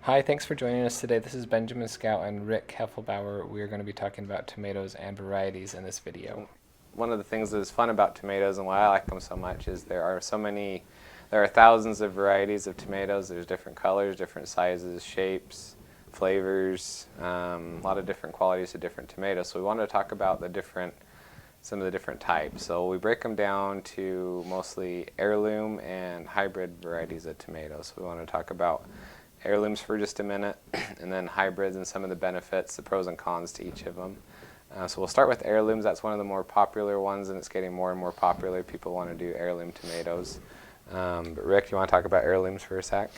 Hi, thanks for joining us today. This is Benjamin Scout and Rick Heffelbauer. We are going to be talking about tomatoes and varieties in this video. One of the things that is fun about tomatoes and why I like them so much is there are thousands of varieties of tomatoes. There's different colors, different sizes, shapes, flavors, a lot of different qualities of different tomatoes. So we wanted to talk about some of the different types. So we break them down to mostly heirloom and hybrid varieties of tomatoes. So we want to talk about heirlooms for just a minute, and then hybrids and some of the benefits, the pros and cons to each of them. So we'll start with heirlooms. That's one of the more popular ones, and it's getting more and more popular. People want to do heirloom tomatoes. But Rick, you want to talk about heirlooms for a sec?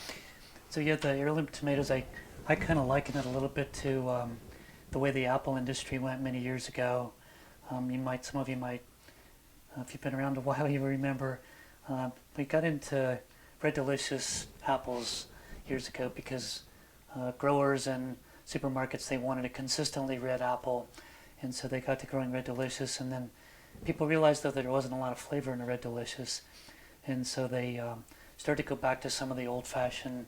So yeah, the heirloom tomatoes, I kind of liken it a little bit to the way the apple industry went many years ago. Some of you might, if you've been around a while, you remember we got into Red Delicious apples years ago because growers and supermarkets, they wanted a consistently red apple, and so they got to growing Red Delicious, and then people realized that there wasn't a lot of flavor in a Red Delicious, and so they started to go back to some of the old-fashioned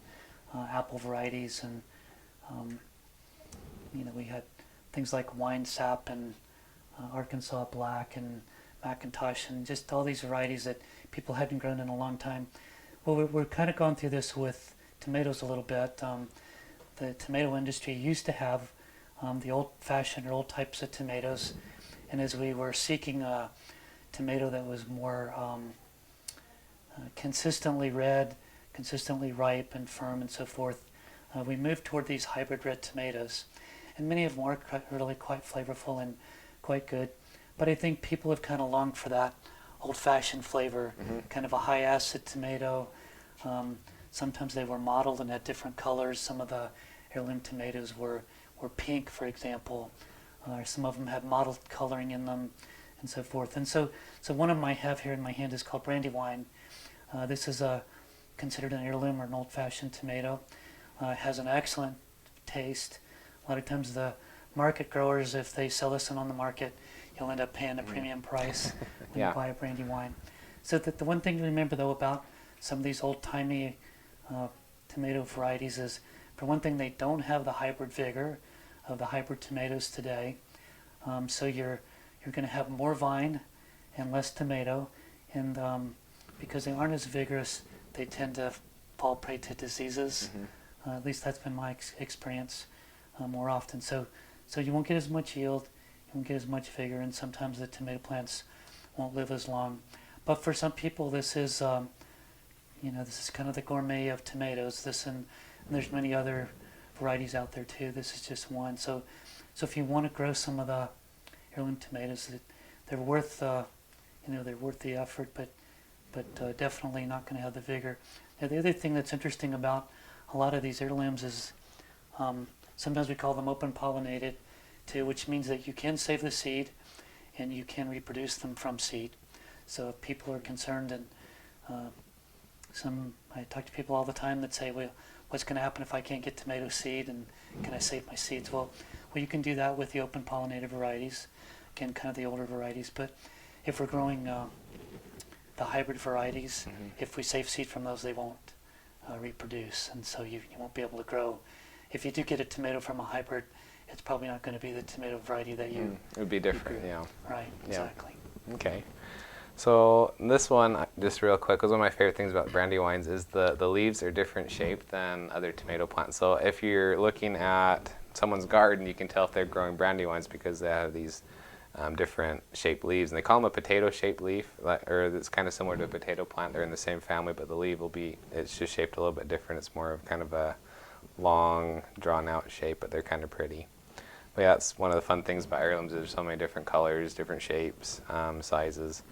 apple varieties, and um, we had things like Wine Sap and Arkansas Black and Macintosh, and just all these varieties that people hadn't grown in a long time. Well, we're kind of gone through this with tomatoes a little bit. The tomato industry used to have the old-fashioned or old types of tomatoes, and as we were seeking a tomato that was more consistently red, consistently ripe and firm and so forth, we moved toward these hybrid red tomatoes, and many of them are really quite flavorful and quite good. But I think people have kind of longed for that old-fashioned flavor, kind of a high-acid tomato. Sometimes they were mottled and had different colors. Some of the heirloom tomatoes were pink, for example. Some of them had mottled coloring in them, and so forth. And so one of them I have here in my hand is called Brandywine. This is considered an heirloom or an old-fashioned tomato. It has an excellent taste. A lot of times the market growers, if they sell this one on the market, you'll end up paying a premium price when you buy a Brandywine. So the one thing to remember, though, about some of these old-timey tomato varieties is, for one thing, they don't have the hybrid vigor of the hybrid tomatoes today. So you're going to have more vine and less tomato, and because they aren't as vigorous, they tend to fall prey to diseases. At least that's been my experience more often. So you won't get as much yield, you won't get as much vigor, and sometimes the tomato plants won't live as long. But for some people, this is this is kind of the gourmet of tomatoes. And there's many other varieties out there too. This is just one. So if you want to grow some of the heirloom tomatoes, they're worth they're worth the effort, but definitely not going to have the vigor. Now, the other thing that's interesting about a lot of these heirlooms is sometimes we call them open pollinated too, which means that you can save the seed and you can reproduce them from seed. So if people are concerned, and I talk to people all the time that say, well, what's going to happen if I can't get tomato seed, and can I save my seeds? Well, you can do that with the open pollinated varieties, again, kind of the older varieties. But if we're growing the hybrid varieties, if we save seed from those, they won't reproduce, and so you won't be able to grow. If you do get a tomato from a hybrid, it's probably not going to be the tomato variety that you. It would be different, yeah. Right, exactly. Okay. So this one, just real quick, was one of my favorite things about Brandywines is the leaves are different shaped than other tomato plants. So if you're looking at someone's garden, you can tell if they're growing Brandywines because they have these different shaped leaves. And they call them a potato-shaped leaf, or it's kind of similar to a potato plant. They're in the same family, but the leaf it's just shaped a little bit different. It's more of kind of a long, drawn-out shape, but they're kind of pretty. But yeah, that's one of the fun things about heirlooms. There's so many different colors, different shapes, sizes.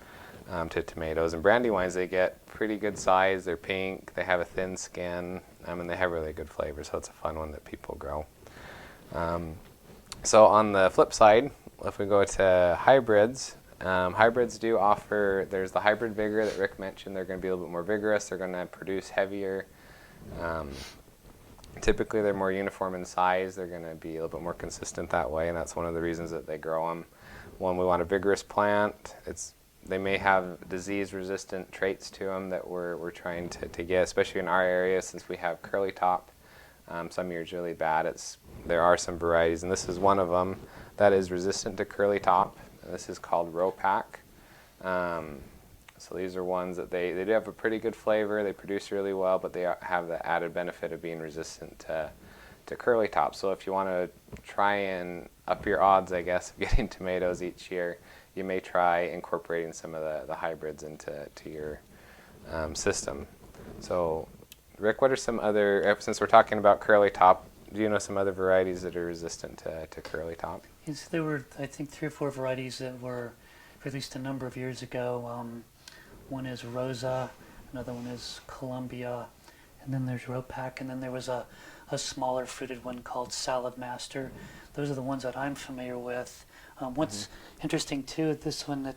To tomatoes. And Brandywines, they get pretty good size. They're pink, they have a thin skin, and they have really good flavor, so it's a fun one that people grow. So on the flip side, if we go to hybrids, hybrids do offer, there's the hybrid vigor that Rick mentioned. They're going to be a little bit more vigorous. They're going to produce heavier. Typically, they're more uniform in size. They're going to be a little bit more consistent that way, and that's one of the reasons that they grow them. One, we want a vigorous plant. They may have disease-resistant traits to them that we're trying to get, especially in our area since we have curly top. Some years really bad. There are some varieties, and this is one of them that is resistant to curly top. And this is called Ropac. So these are ones that they do have a pretty good flavor. They produce really well, but they have the added benefit of being resistant to curly top. So if you want to try and up your odds, I guess, of getting tomatoes each year, you may try incorporating some of the hybrids into your system. So Rick, what are some other, since we're talking about curly top, do you know some other varieties that are resistant to curly top? Yes, there were, I think, 3 or 4 varieties that were released a number of years ago. One is Rosa, another one is Columbia, and then there's Ropac, and then there was a smaller fruited one called Salad Master. Those are the ones that I'm familiar with. What's interesting too, this one that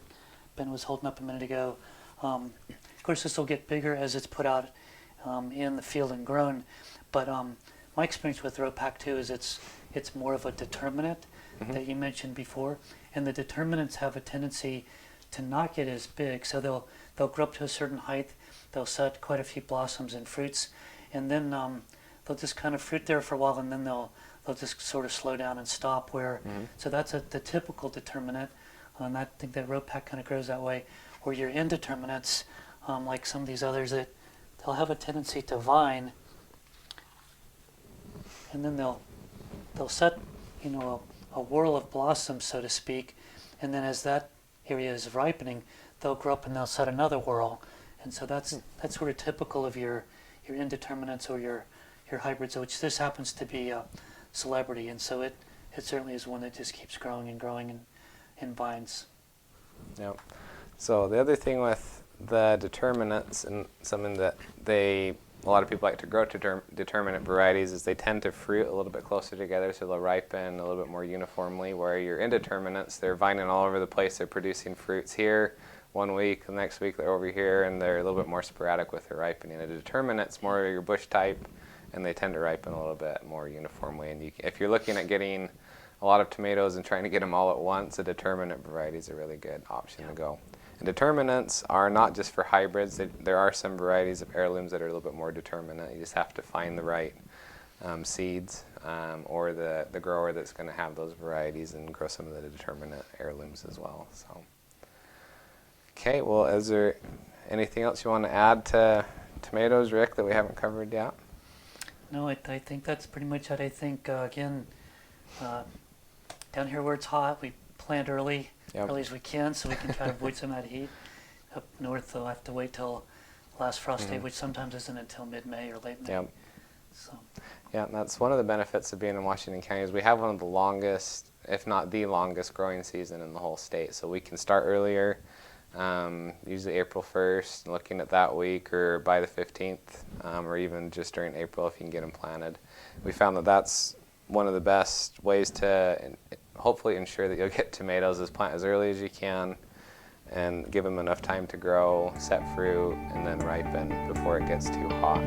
Ben was holding up a minute ago, of course this will get bigger as it's put out in the field and grown, but my experience with Ropac too is it's more of a determinate that you mentioned before, and the determinants have a tendency to not get as big, so they'll grow up to a certain height, they'll set quite a few blossoms and fruits, and then they'll just kind of fruit there for a while, and then they'll just sort of slow down and stop. So that's the typical determinate, and I think that Ropac kind of grows that way. Where your indeterminates, like some of these others, that they'll have a tendency to vine, and then they'll set, a whirl of blossoms, so to speak, and then as that area is ripening, they'll grow up and they'll set another whirl, and so that's sort of typical of your indeterminates or your hybrids, which this happens to be a celebrity, and so it certainly is one that just keeps growing and growing and vines. Yep. So the other thing with the determinants, and something that a lot of people like to grow determinate varieties, is they tend to fruit a little bit closer together, so they'll ripen a little bit more uniformly, where your indeterminates, they're vining all over the place. They're producing fruits here one week, the next week they're over here, and they're a little bit more sporadic with their ripening. The determinates more your bush type, and they tend to ripen a little bit more uniformly. And if you're looking at getting a lot of tomatoes and trying to get them all at once, a determinate variety is a really good option to go. And determinants are not just for hybrids. There are some varieties of heirlooms that are a little bit more determinate. You just have to find the right seeds or the grower that's going to have those varieties and grow some of the determinate heirlooms as well. So, okay, well, is there anything else you want to add to tomatoes, Rick, that we haven't covered yet? No, I think that's pretty much it. I think, again, down here where it's hot, we plant early as we can, so we can try to avoid some of that heat. Up north, they'll have to wait till last frost day, which sometimes isn't until mid-May or late May. Yep. So. Yeah, and that's one of the benefits of being in Washington County, is we have one of the longest, if not the longest, growing season in the whole state. So we can start earlier, usually April 1st, looking at that week, or by the 15th, or even just during April if you can get them planted. We found that that's one of the best ways to hopefully ensure that you'll get tomatoes, is plant as early as you can and give them enough time to grow, set fruit, and then ripen before it gets too hot.